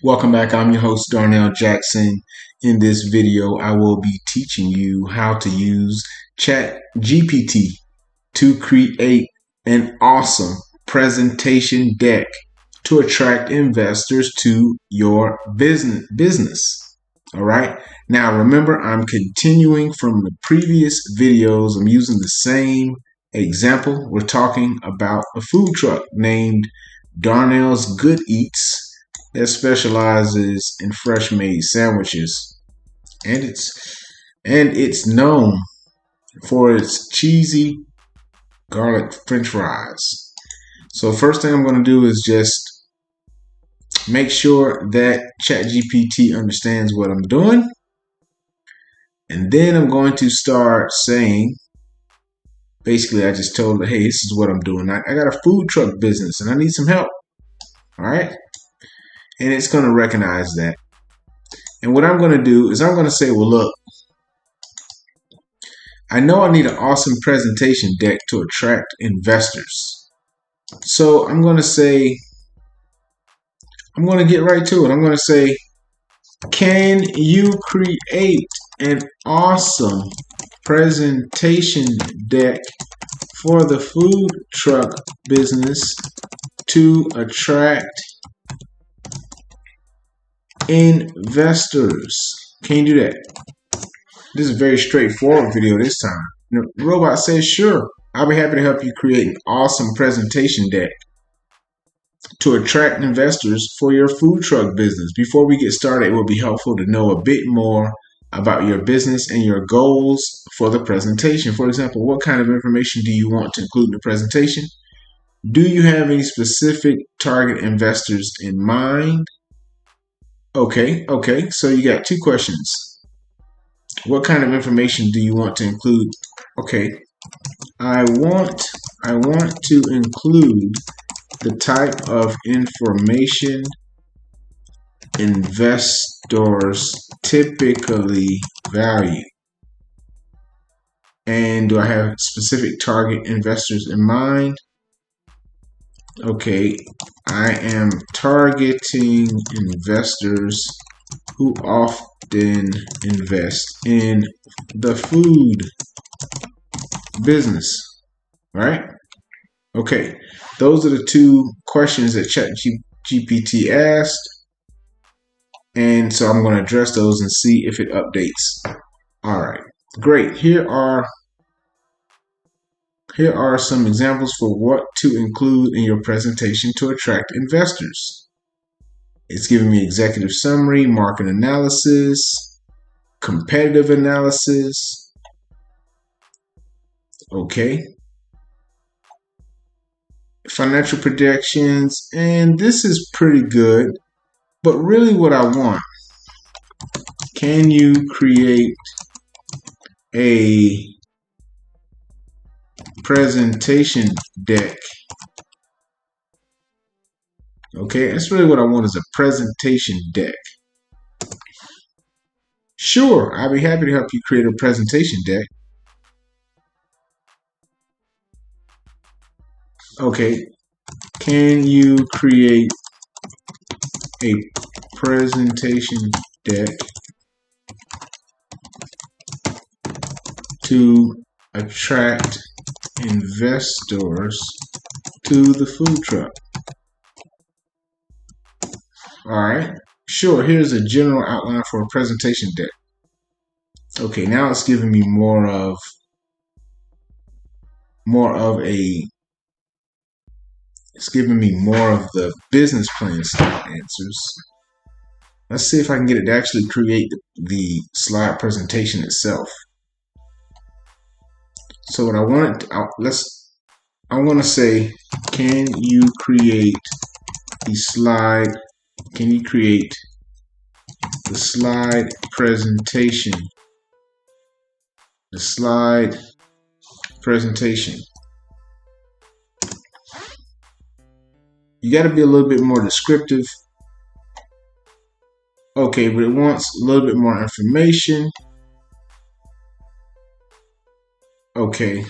Welcome back. I'm your host, Darnell Jackson. In this video, I will be teaching you how to use ChatGPT to create an awesome presentation deck to attract investors to your business. All right. Now, remember, I'm continuing from the previous videos. I'm using the same example. We're talking about a food truck named Darnell's Good Eats that specializes in fresh made sandwiches, and it's known for its cheesy garlic french fries. So first thing I'm going to do is just make sure that ChatGPT understands what I'm doing, and then I'm going to start saying, basically I just told it, hey, this is what I'm doing. I got a food truck business and I need some help. All right. And it's going to recognize that. And what I'm going to do is I'm going to say, well, look, I know I need an awesome presentation deck to attract investors. So I'm going to say, I'm going to get right to it. I'm going to say, can you create an awesome presentation deck for the food truck business to attract investors? Can you do that? This is a very straightforward video this time. The robot says, sure, I'll be happy to help you create an awesome presentation deck to attract investors for your food truck business. Before we get started, it will be helpful to know a bit more about your business and your goals for the presentation. For example, what kind of information do you want to include in the presentation? Do you have any specific target investors in mind? Okay. So you got two questions. What kind of information do you want to include? Okay. I want to include the type of information investors typically value. And do I have specific target investors in mind? Okay, I am targeting investors who often invest in the food business, right? Okay, those are the two questions that ChatGPT asked. And so I'm going to address those and see if it updates. All right, great. Here are some examples for what to include in your presentation to attract investors. It's giving me executive summary, market analysis, competitive analysis. Okay. Financial projections, and this is pretty good. But really what I want, can you create a presentation deck? Okay, that's really what I want, is a presentation deck. Sure, I'll be happy to help you create a presentation deck. Okay, can you create a presentation deck to attract investors to the food truck? All right, sure, here's a general outline for a presentation deck. Okay, now it's giving me more of the business plan style answers. Let's see if I can get it to actually create the slide presentation itself. So what I want to say, can you create the slide presentation? The slide presentation. You got to be a little bit more descriptive. Okay, but it wants a little bit more information. Okay.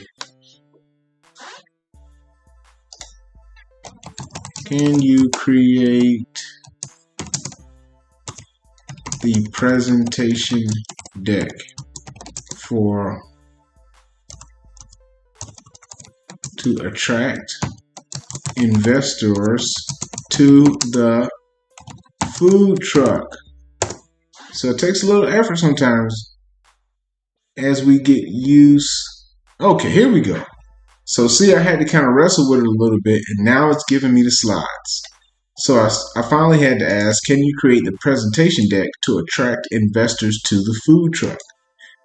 Can you create the presentation deck to attract investors to the food truck. So it takes a little effort sometimes as we get used. Okay, here we go. So see, I had to kind of wrestle with it a little bit, and now it's giving me the slides. So I finally had to ask, can you create the presentation deck to attract investors to the food truck?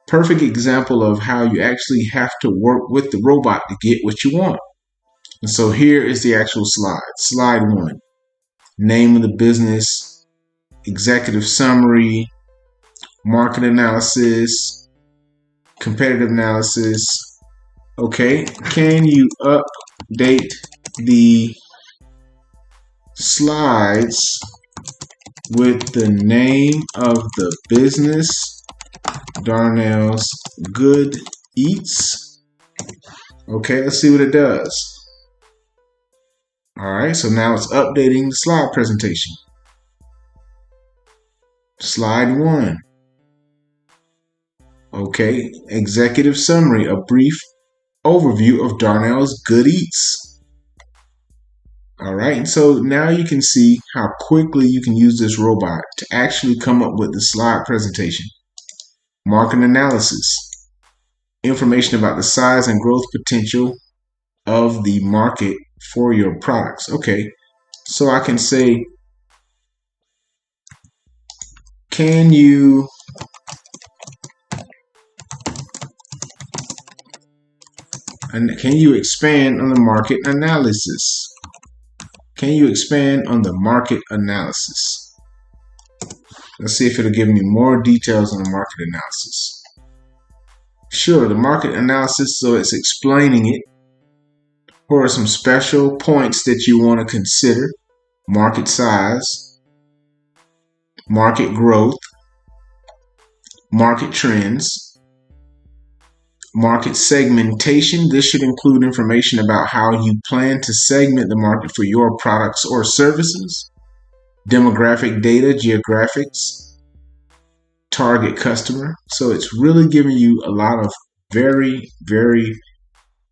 Perfect example of how you actually have to work with the robot to get what you want. And so here is the actual slide. Slide 1, name of the business, executive summary, market analysis, competitive analysis. Okay, can you update the slides with the name of the business, Darnell's Good Eats? Okay, let's see what it does. All right, so now it's updating the slide presentation. Slide 1. Okay, executive summary, a brief overview of Darnell's Good Eats. All right, and so now you can see how quickly you can use this robot to actually come up with the slide presentation. Market analysis, information about the size and growth potential of the market for your products. Okay, so I can say, can you expand on the market analysis? Can you expand on the market analysis? Let's see if it'll give me more details on the market analysis. Sure, the market analysis, so it's explaining it. Or some special points that you want to consider: market size, market growth, market trends, market segmentation. This should include information about how you plan to segment the market for your products or services, demographic data, geographics, target customer. So it's really giving you a lot of very, very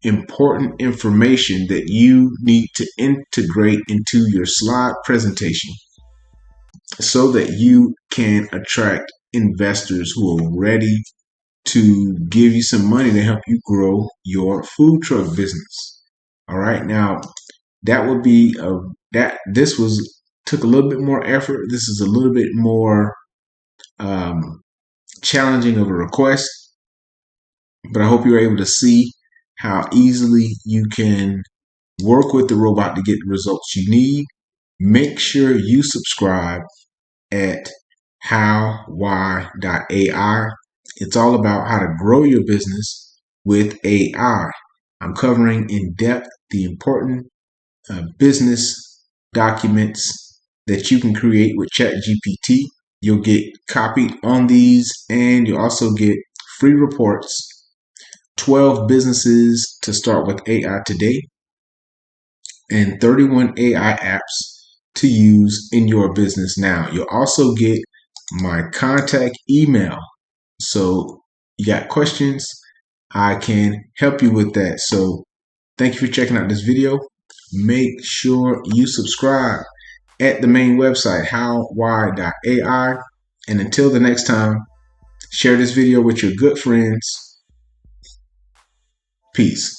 important information that you need to integrate into your slide presentation so that you can attract investors who are ready to give you some money to help you grow your food truck business. All right, now that would be took a little bit more effort. This is a little bit more challenging of a request, but I hope you're able to see how easily you can work with the robot to get the results you need. Make sure you subscribe at howwhy.ai. It's all about how to grow your business with AI. I'm covering in depth the important business documents that you can create with ChatGPT. You'll get copied on these, and you'll also get free reports. 12 businesses to start with AI today, and 31 AI apps to use in your business now. You'll also get my contact email. So you got questions, I can help you with that. So thank you for checking out this video. Make sure you subscribe at the main website, howwhy.ai. And until the next time, share this video with your good friends. Peace.